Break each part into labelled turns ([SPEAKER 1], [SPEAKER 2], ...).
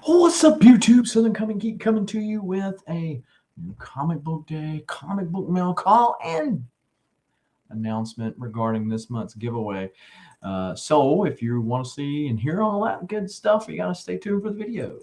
[SPEAKER 1] What's up, YouTube? Southern Comic Geek coming to you with a new comic book day, comic book mail call, and announcement regarding this month's giveaway. So if you want to see and hear all that good stuff, you got to stay tuned for the video.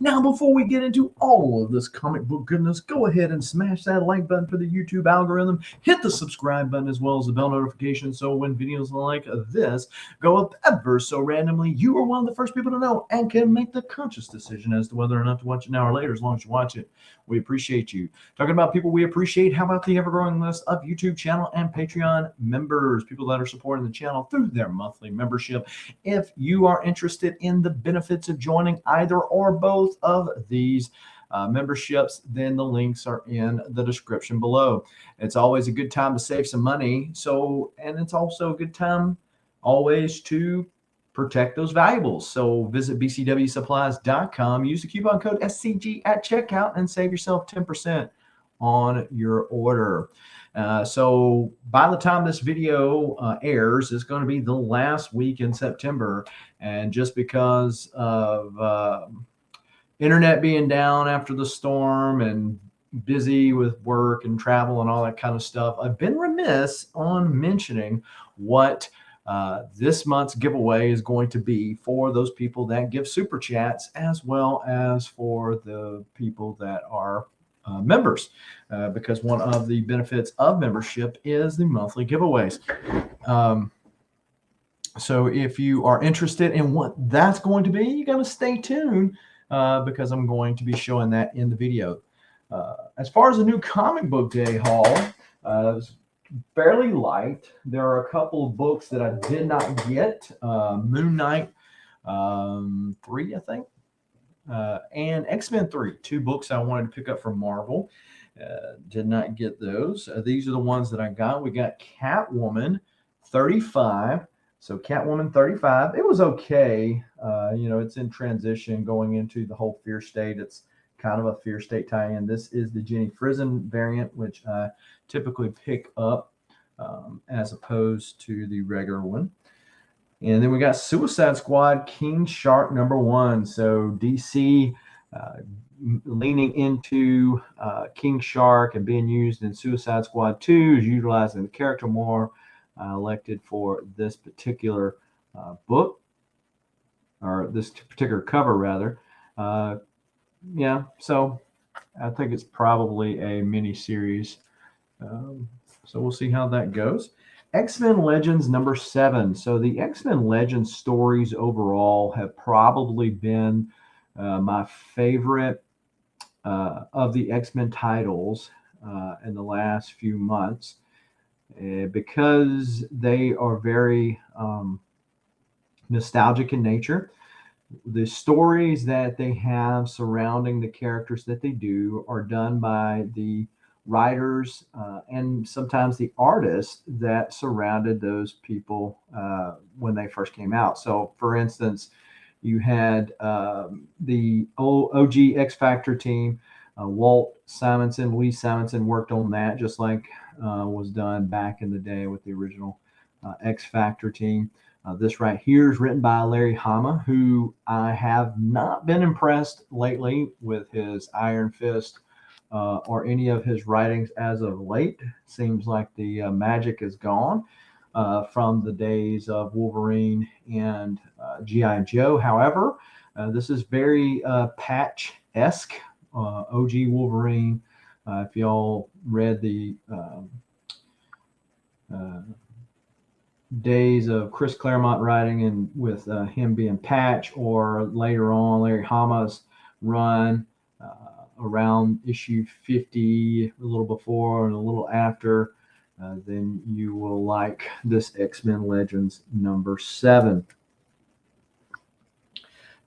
[SPEAKER 1] Now, before we get into all of this comic book goodness, go ahead and smash that like button for the YouTube algorithm. Hit the subscribe button as well as the bell notification so when videos like this go up ever so randomly, you are one of the first people to know and can make the conscious decision as to whether or not to watch it now or later, as long as you watch it. We appreciate you. Talking about people we appreciate, how about the ever-growing list of YouTube channel and Patreon members, people that are supporting the channel through their monthly membership. If you are interested in the benefits of joining either or both of these memberships, then the links are in the description below. It's always a good time to save some money. And it's also a good time always to protect those valuables. So visit bcwsupplies.com, use the coupon code SCG at checkout, and save yourself 10% on your order. So by the time this video airs, it's going to be the last week in September. And just because of internet being down after the storm and busy with work and travel and all that kind of stuff, I've been remiss on mentioning what this month's giveaway is going to be for those people that give super chats, as well as for the people that are members, because one of the benefits of membership is the monthly giveaways. So if you are interested in what that's going to be, you got to stay tuned because I'm going to be showing that in the video. As far as the new comic book day haul, it's fairly light. There are a couple of books that I did not get. Moon Knight 3, I think, and X-Men 3, two books I wanted to pick up from Marvel. Did not get those. These are the ones that I got. We got Catwoman 35. So Catwoman 35, it was okay. It's in transition going into the whole Fear State. It's kind of a Fear State tie-in. This is the Jenny Frison variant, which I typically pick up as opposed to the regular one. And then we got Suicide Squad King Shark #1. So DC leaning into King Shark and being used in Suicide Squad 2 is utilizing the character more. Elected for this particular book, or this particular cover rather. Yeah, so I think it's probably a mini series. So we'll see how that goes. X-Men Legends #7. So the X-Men Legends stories overall have probably been my favorite of the X-Men titles in the last few months. Because they are very nostalgic in nature. The stories that they have surrounding the characters that they do are done by the writers and sometimes the artists that surrounded those people when they first came out. So, for instance, you had the OG X Factor team. Walt Simonson, Lee Simonson worked on that, just like was done back in the day with the original X Factor team. This right here is written by Larry Hama, who I have not been impressed lately with his Iron Fist or any of his writings as of late. Seems like the magic is gone from the days of Wolverine and G.I. Joe. However, this is very Patch-esque. OG Wolverine. If y'all read the days of Chris Claremont writing and with him being Patch, or later on Larry Hama's run around issue 50, a little before and a little after, then you will like this X-Men Legends #7.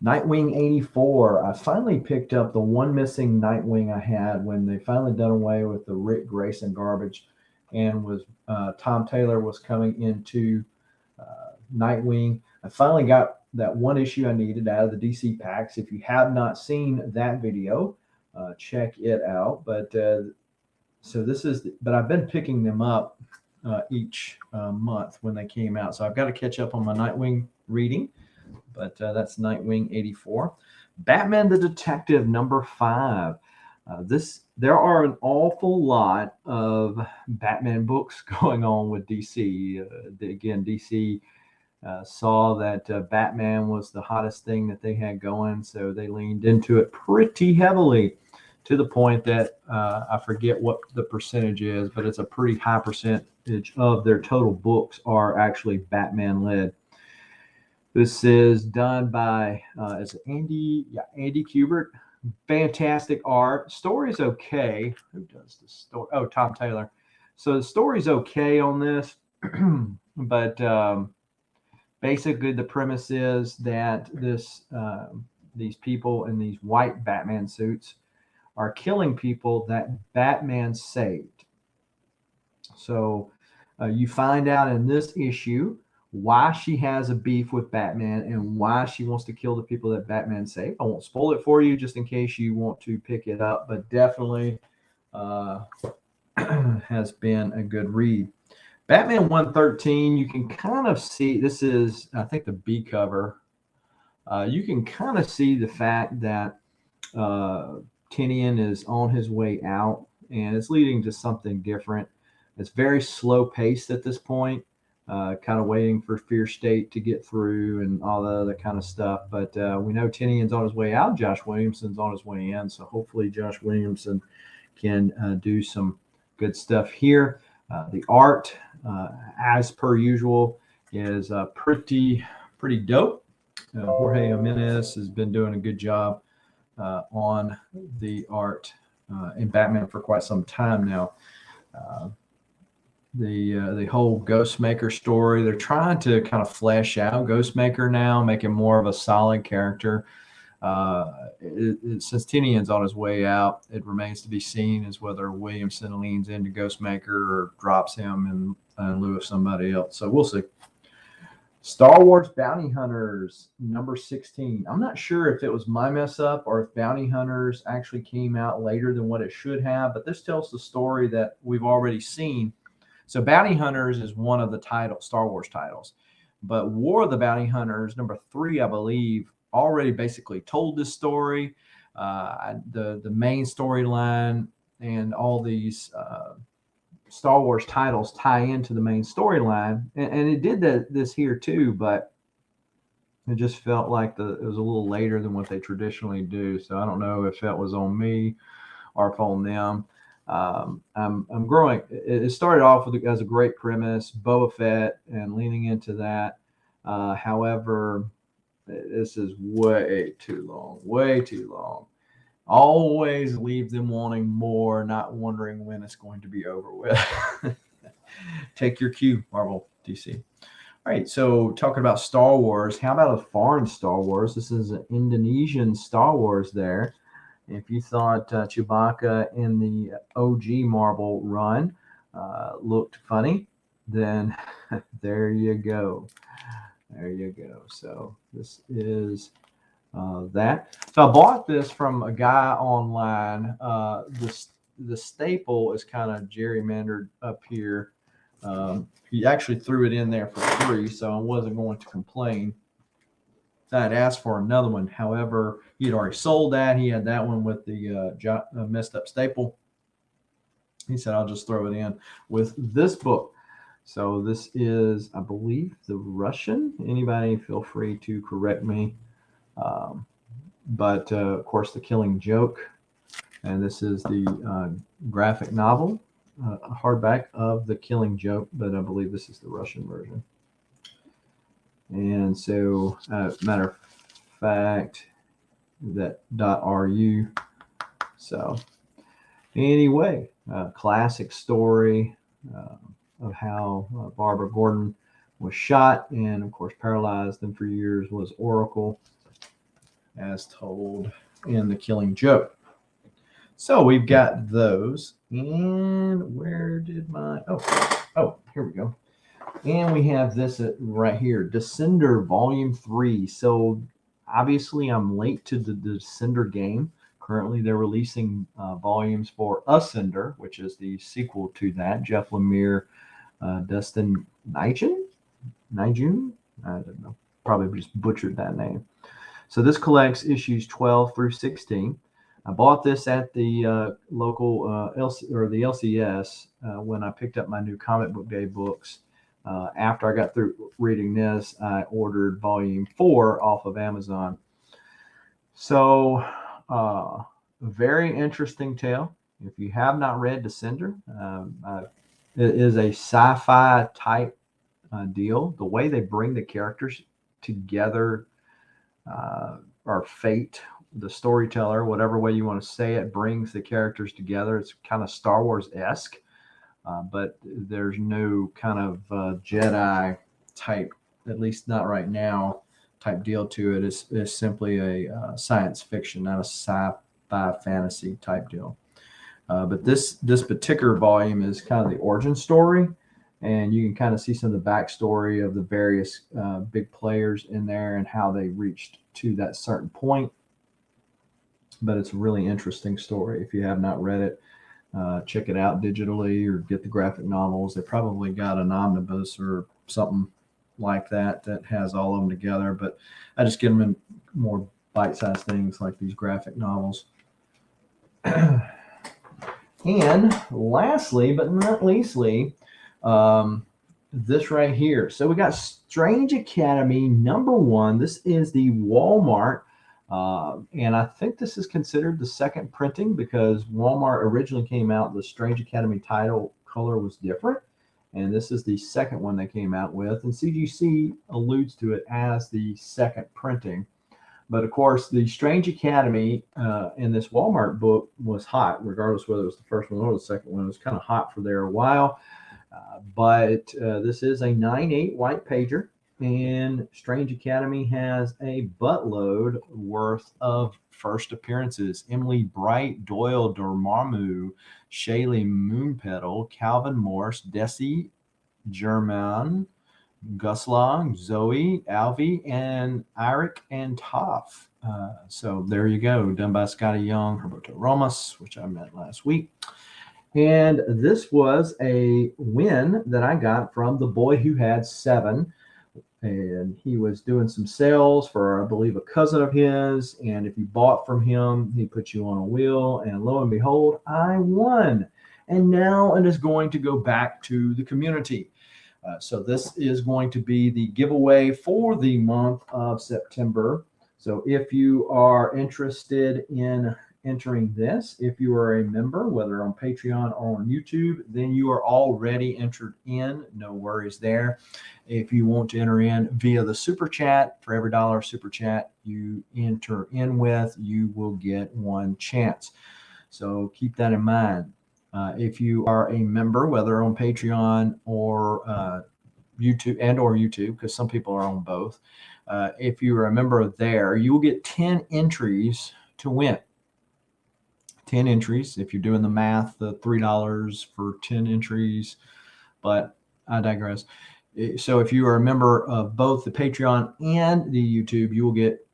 [SPEAKER 1] Nightwing 84. I finally picked up the one missing Nightwing I had when they finally done away with the Rick Grayson garbage, and was Tom Taylor was coming into Nightwing. I finally got that one issue I needed out of the DC packs. If you have not seen that video, check it out. But so this is, but I've been picking them up each month when they came out. So I've got to catch up on my Nightwing reading, but that's Nightwing 84. Batman the Detective #5. There are an awful lot of Batman books going on with DC. Again, DC saw that Batman was the hottest thing that they had going, so they leaned into it pretty heavily, to the point that I forget what the percentage is, but it's a pretty high percentage of their total books are actually Batman led. This is done by is it Andy Kubert. Fantastic art. Story's okay. Who does the story? Oh, Tom Taylor. So the story's okay on this, but basically the premise is that these people in these white Batman suits are killing people that Batman saved. So you find out in this issue why she has a beef with Batman and why she wants to kill the people that Batman saved. I won't spoil it for you just in case you want to pick it up, but definitely has been a good read. Batman 113, you can kind of see, this is, I think, the B cover. You can kind of see the fact that Tinian is on his way out, and it's leading to something different. It's very slow paced at this point, kind of waiting for Fear State to get through and all the other kind of stuff. But we know Tinian's on his way out. Josh Williamson's on his way in. So hopefully Josh Williamson can do some good stuff here. The art, as per usual, is pretty dope. Jorge Jimenez has been doing a good job on the art in Batman for quite some time now. The whole Ghostmaker story, they're trying to kind of flesh out Ghostmaker now, make him more of a solid character. Since Tinian's on his way out, it remains to be seen as whether Williamson leans into Ghostmaker or drops him in lieu of somebody else. So we'll see. Star Wars Bounty Hunters #16. I'm not sure if it was my mess up or if Bounty Hunters actually came out later than what it should have, but this tells the story that we've already seen. So Bounty Hunters is one of the Star Wars titles, but War of the Bounty Hunters #3, I believe, already basically told this story. The main storyline and all these Star Wars titles tie into the main storyline, and it did this here too, but it just felt like it was a little later than what they traditionally do. So I don't know if that was on me or if on them. I'm growing. It started off as a great premise, Boba Fett, and leaning into that. However, this is way too long. Always leave them wanting more, not wondering when it's going to be over with. Take your cue, Marvel, DC. All right, so talking about Star Wars, how about a foreign Star Wars? This is an Indonesian Star Wars there. If you thought Chewbacca in the OG Marvel run looked funny, then there you go. So this is that. So I bought this from a guy online. The staple is kind of gerrymandered up here. He actually threw it in there for free, so I wasn't going to complain. I'd asked for another one. However, he had already sold that. He had that one with the messed up staple. He said, I'll just throw it in with this book. So this is, I believe, the Russian. Anybody feel free to correct me. But of course, The Killing Joke. And this is the graphic novel, hardback of The Killing Joke, but I believe this is the Russian version. And so, matter of fact, that .ru. So anyway, classic story of how Barbara Gordon was shot and, of course, paralyzed, and for years was Oracle, as told in The Killing Joke. So we've got those. And where did my... Oh, here we go. And we have this right here, Descender Volume 3. So obviously I'm late to the Descender game. Currently they're releasing volumes for Ascender, which is the sequel to that. Jeff Lemire, Dustin Nijun? I don't know. Probably just butchered that name. So this collects issues 12 through 16. I bought this at the local the LCS when I picked up my new comic book day books. After I got through reading this, I ordered volume 4 off of Amazon. So very interesting tale. If you have not read Descender, it is a sci-fi type deal. The way they bring the characters together, or fate, the storyteller, whatever way you want to say it, brings the characters together. It's kind of Star Wars-esque, but there's no kind of Jedi type, at least not right now, type deal to it. It's simply a science fiction, not a sci-fi fantasy type deal. But this particular volume is kind of the origin story, and you can kind of see some of the backstory of the various big players in there and how they reached to that certain point. But it's a really interesting story. If you have not read it, check it out digitally or get the graphic novels. They probably got an omnibus or something like that has all of them together. But I just get them in more bite-sized things like these graphic novels. And lastly, but not leastly, this right here. So we got Strange Academy #1. This is the Walmart, and I think this is considered the second printing because Walmart originally came out, the Strange Academy title color was different, and this is the second one they came out with, and CGC alludes to it as the second printing. But of course, the Strange Academy in this Walmart book was hot, regardless whether it was the first one or the second one. It was kind of hot for there a while. But this is a 9/8 white pager, and Strange Academy has a buttload worth of first appearances. Emily Bright, Doyle Dormammu, Shaylee Moonpetal, Calvin Morse, Desi German, Guslaw, Zoe, Alvy, and Eric and Toph. So there you go, done by Scotty Young, Roberto Romas, which I met last week. And this was a win that I got from the boy who had 7. And he was doing some sales for, I believe, a cousin of his. And if you bought from him, he put you on a wheel. And lo and behold, I won. And now it is going to go back to the community. So this is going to be the giveaway for the month of September. So if you are interested in entering this, if you are a member, whether on Patreon or on YouTube, then you are already entered in. No worries there. If you want to enter in via the super chat, for every dollar super chat you enter in with, you will get 1 chance. So keep that in mind. If you are a member, whether on Patreon or YouTube, because some people are on both, if you are a member there, you will get 10 entries to win. 10 entries. If you're doing the math, the $3 for 10 entries, but I digress. So if you are a member of both the Patreon and the YouTube, you will get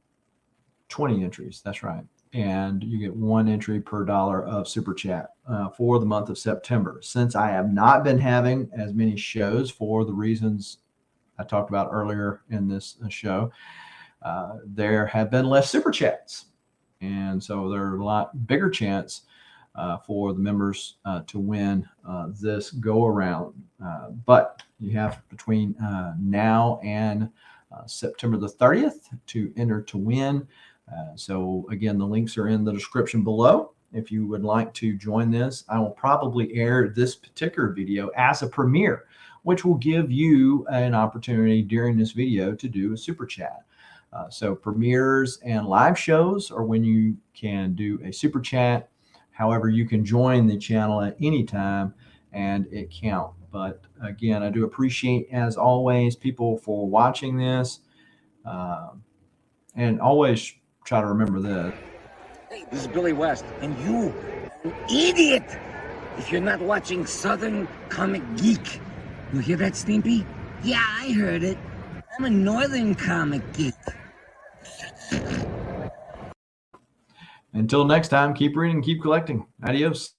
[SPEAKER 1] 20 entries. That's right. And you get 1 entry per dollar of super chat for the month of September. Since I have not been having as many shows for the reasons I talked about earlier in this show, there have been less super chats. And so there are a lot bigger chance for the members to win this go around. But you have between now and September the 30th to enter to win. So again, the links are in the description below. If you would like to join this, I will probably air this particular video as a premiere, which will give you an opportunity during this video to do a super chat. So premieres and live shows are when you can do a super chat. However, you can join the channel at any time and it counts. But again, I do appreciate, as always, people for watching this. And always try to remember this.
[SPEAKER 2] Hey, this is Billy West, and you idiot! If you're not watching Southern Comic Geek, you hear that, Stimpy?
[SPEAKER 3] Yeah, I heard it. I'm a northern comic geek.
[SPEAKER 1] Until next time, keep reading, keep collecting. Adios.